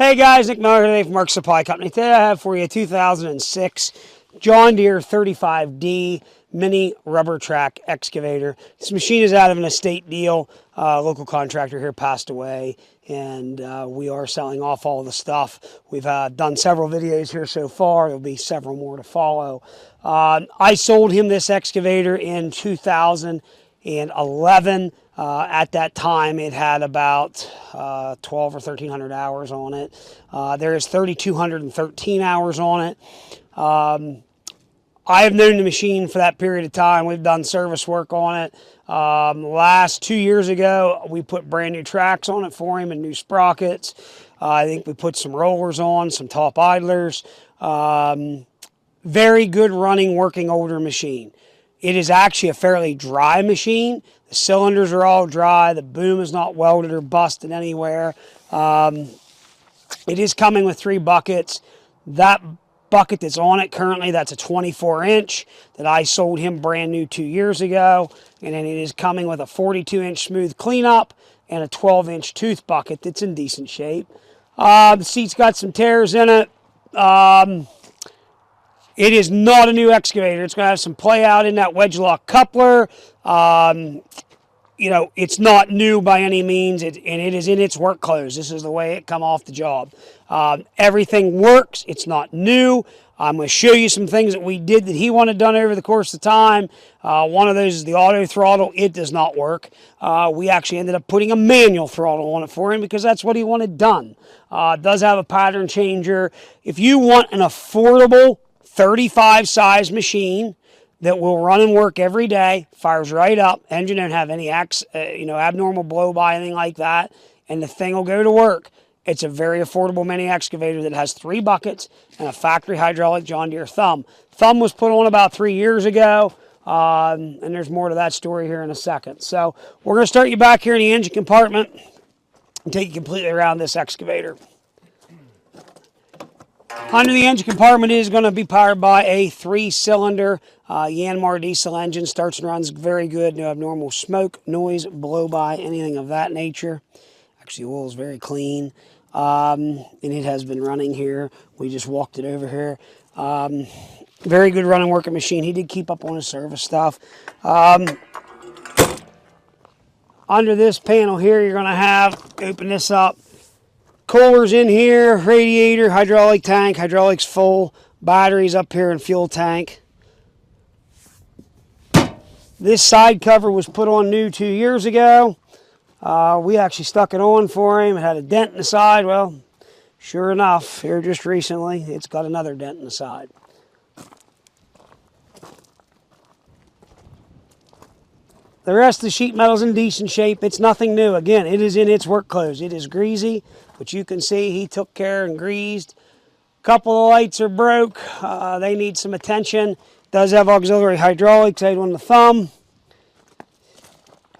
Hey guys, Nick Miller today from Mark's Supply Company. Today I have for you a 2006 John Deere 35D mini rubber track excavator. This machine is out of an estate deal. Local contractor here passed away, and we are selling off all the stuff. We've done several videos here so far. There'll be several more to follow. I sold him this excavator in 2011. At that time, it had about 12 or 1,300 hours on it. There is 3,213 hours on it. I have known the machine for that period of time. We've done service work on it. Last 2 years ago, we put brand new tracks on it for him and new sprockets. I think we put some rollers on, some top idlers. Very good running, working older machine. It is actually a fairly dry machine. The cylinders are all dry. The boom is not welded or busted anywhere. It is coming with 3 buckets. That bucket that's on it currently, that's a 24-inch that I sold him brand new 2 years ago. And then it is coming with a 42-inch smooth cleanup and a 12-inch tooth bucket that's in decent shape. The seat's got some tears in it. It is not a new excavator. It's going to have some play out in that wedge lock coupler. You know, it's not new by any means, and it is in its work clothes. This is the way it come off the job. Everything works. It's not new. I'm going to show you some things that we did that he wanted done over the course of time. One of those is the auto throttle. It does not work. We actually ended up putting a manual throttle on it for him because that's what he wanted done. It does have a pattern changer. If you want an affordable 35 size machine that will run and work every day, fires right up, engine don't have any abnormal blow by, anything like that, and the thing will go to work. It's a very affordable mini excavator that has 3 buckets and a factory hydraulic John Deere thumb. Thumb was put on about 3 years ago, and there's more to that story here in a second. So we're going to start you back here in the engine compartment and take you completely around this excavator. Under the engine compartment is going to be powered by a 3-cylinder Yanmar diesel engine. Starts and runs very good. No abnormal smoke, noise, blow by, anything of that nature. Actually, the oil is very clean, and it has been running here. We just walked it over here. Very good running working machine. He did keep up on his service stuff. Under this panel here, you're going to have, open this up, coolers in here, radiator, hydraulic tank, hydraulics full, batteries up here, and fuel tank. This side cover was put on new 2 years ago. We actually stuck it on for him. It had a dent in the side. Well, sure enough, here just recently, it's got another dent in the side. The rest of the sheet metal's in decent shape. It's nothing new. Again, it is in its work clothes. It is greasy, but you can see he took care and greased. A couple of lights are broke. They need some attention. Does have auxiliary hydraulics, 8 on the thumb.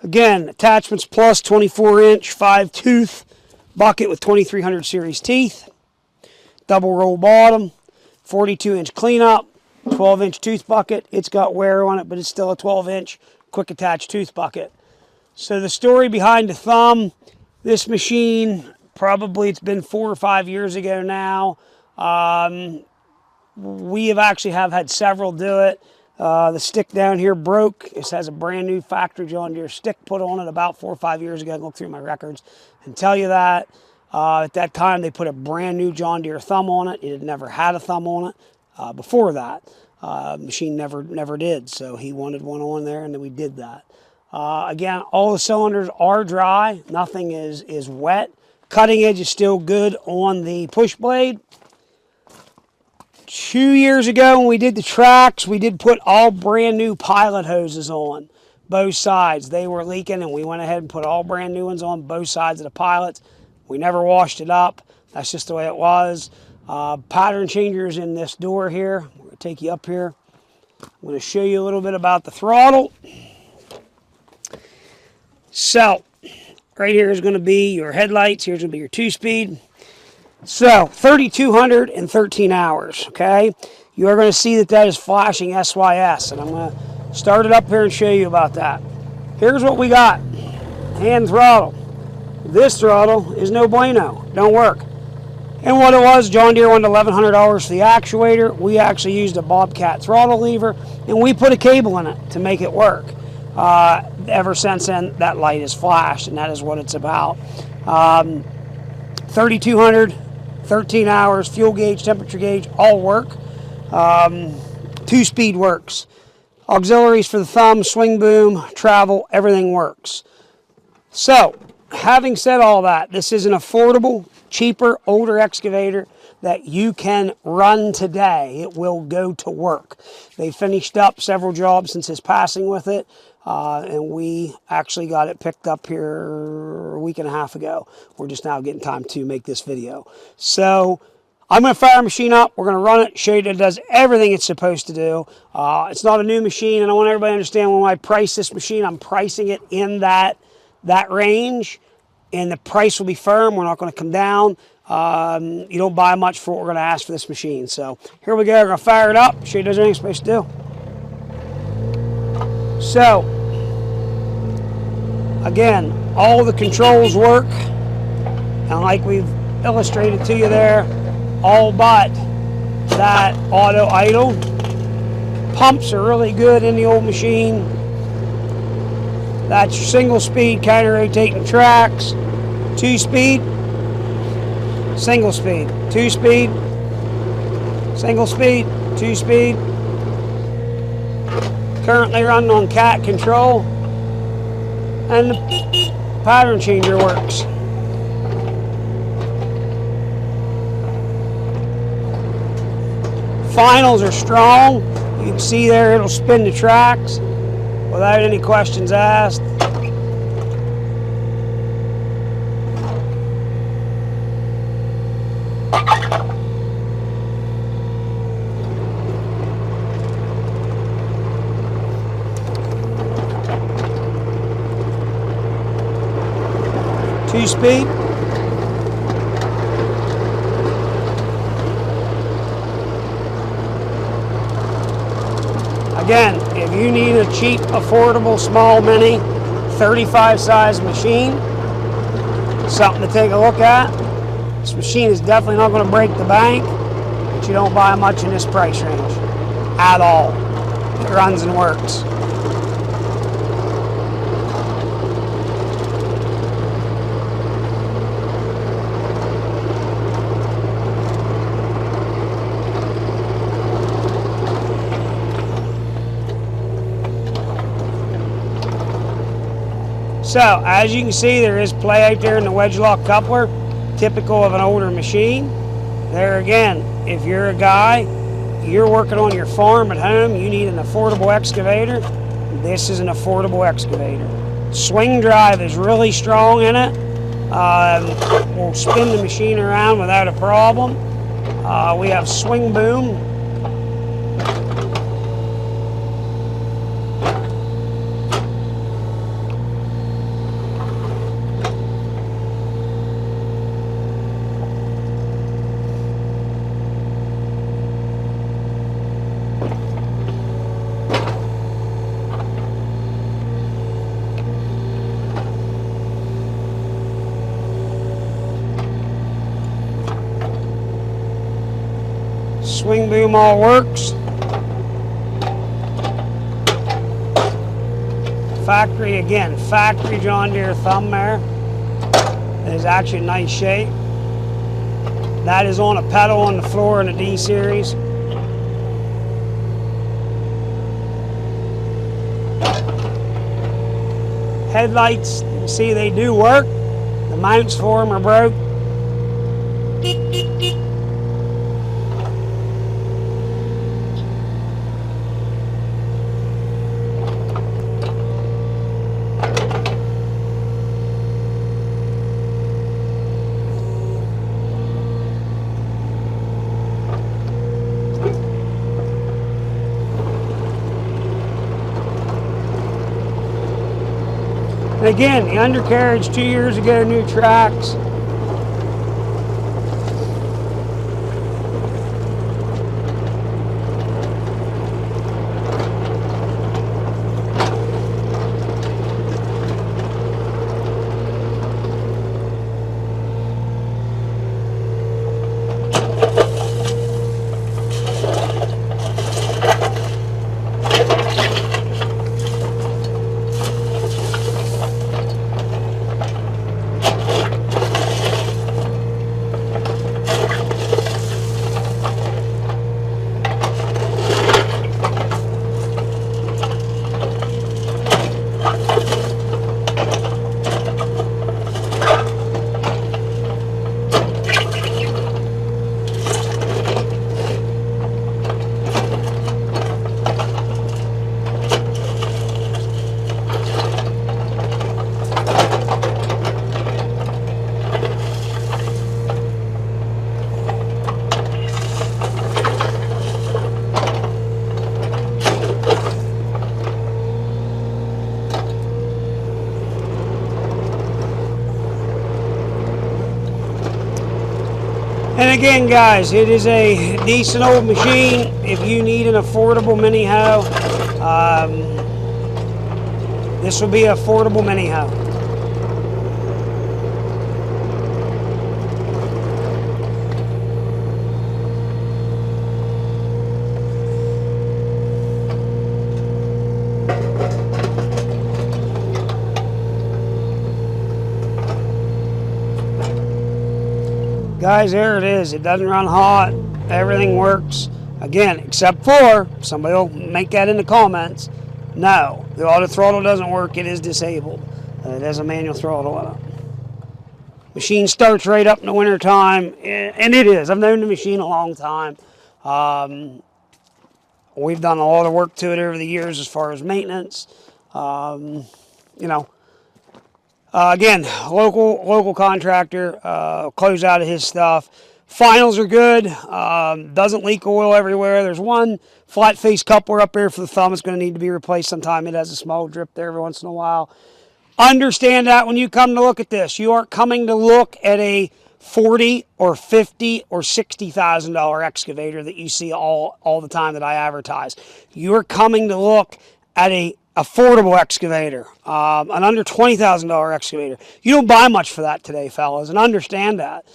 Again, attachments plus 24-inch 5-tooth bucket with 2300 series teeth. Double roll bottom, 42-inch cleanup, 12-inch tooth bucket. It's got wear on it, but it's still a 12-inch quick attach tooth bucket. So the story behind the thumb, this machine, probably it's been 4 or 5 years ago now. We have actually had several do it. The stick down here broke. This has a brand new factory John Deere stick put on it about 4 or 5 years ago. I can look through my records and tell you that. At that time, they put a brand new John Deere thumb on it. It had never had a thumb on it before that. Machine never did, so he wanted one on there, and then we did that. Again, all the cylinders are dry. Nothing is wet. Cutting edge is still good on the push blade. 2 years ago when we did the tracks, we did put all brand new pilot hoses on both sides. They were leaking, and we went ahead and put all brand new ones on both sides of the pilots. We never washed it up. That's just the way it was. Pattern changers in this door here. We're going to take you up here. I'm going to show you a little bit about the throttle. So, right here is going to be your headlights. Here's going to be your 2-speed. So, 3,213 hours, okay? You are going to see that is flashing SYS, and I'm going to start it up here and show you about that. Here's what we got. Hand throttle. This throttle is no bueno. Don't work. And what it was, John Deere wanted $1,100 for the actuator. We actually used a Bobcat throttle lever, and we put a cable in it to make it work. Ever since then, that light has flashed, and that is what it's about. 3,200, 13 hours, fuel gauge, temperature gauge, all work. 2-speed works. Auxiliaries for the thumb, swing boom, travel, everything works. So, having said all that, this is an affordable, cheaper, older excavator that you can run today. It will go to work. They finished up several jobs since his passing with it, and we actually got it picked up here a week and a half ago. We're just now getting time to make this video. So I'm going to fire a machine up. We're going to run it, show you that it does everything it's supposed to do. It's not a new machine, and I want everybody to understand when I price this machine, I'm pricing it in that range, and the price will be firm. We're not going to come down. You don't buy much for what we're going to ask for this machine. So here we go. We're going to fire it up, show you it does everything it's supposed to do. So again, all the controls work, and like we've illustrated to you there, all but that auto idle. Pumps are really good in the old machine. That's your single speed counter rotating tracks. 2-speed, single speed, 2-speed, single speed, 2-speed. Currently running on cat control, and the pattern changer works. Finals are strong. You can see there it'll spin the tracks without any questions asked. Two-speed. Again, if you need a cheap, affordable, small, mini, 35 size machine, something to take a look at. This machine is definitely not going to break the bank, but you don't buy much in this price range at all. It runs and works. So, as you can see, there is play out there in the wedge lock coupler, typical of an older machine. There again, if you're a guy, you're working on your farm at home, you need an affordable excavator, this is an affordable excavator. Swing drive is really strong in it. We'll spin the machine around without a problem. We have swing boom. Swing boom all works. Factory, again, factory John Deere thumb there. It is actually in nice shape. That is on a pedal on the floor in a D series. Headlights, you can see they do work. The mounts for them are broke. And again, the undercarriage 2 years ago, new tracks. And again, guys, it is a decent old machine. If you need an affordable mini hoe, this will be an affordable mini hoe. Guys, there it is. It doesn't run hot. Everything works. Again, except for, somebody will make that in the comments. No, the auto throttle doesn't work. It is disabled. It has a manual throttle in it. Machine starts right up in the winter time, and it is. I've known the machine a long time. We've done a lot of work to it over the years as far as maintenance. You know, again, local contractor, close out of his stuff. Finals are good. Doesn't leak oil everywhere. There's one flat face coupler up there for the thumb. It's going to need to be replaced sometime. It has a small drip there every once in a while. Understand that when you come to look at this, you aren't coming to look at a $40,000 or $50,000 or $60,000 excavator that you see all the time that I advertise. You are coming to look at a affordable excavator, an under $20,000 excavator. You don't buy much for that today, fellas, and understand that.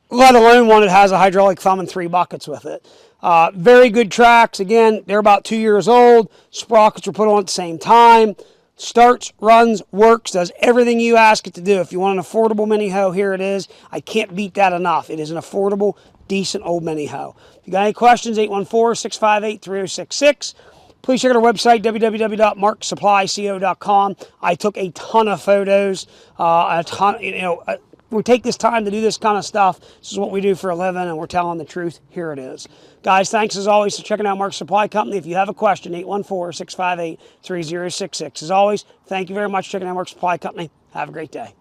Let alone one that has a hydraulic thumb and 3 buckets with it. Very good tracks. Again, they're about 2 years old. Sprockets were put on at the same time. Starts, runs, works, does everything you ask it to do. If you want an affordable mini hoe, here it is. I can't beat that enough. It is an affordable, decent old mini hoe. If you got any questions, 814-658-3066. Please check out our website, www.marksupplyco.com. I took a ton of photos, we take this time to do this kind of stuff. This is what we do for a living, and we're telling the truth. Here it is. Guys, thanks as always for checking out Mark Supply Company. If you have a question, 814-658-3066. As always, thank you very much for checking out Mark Supply Company. Have a great day.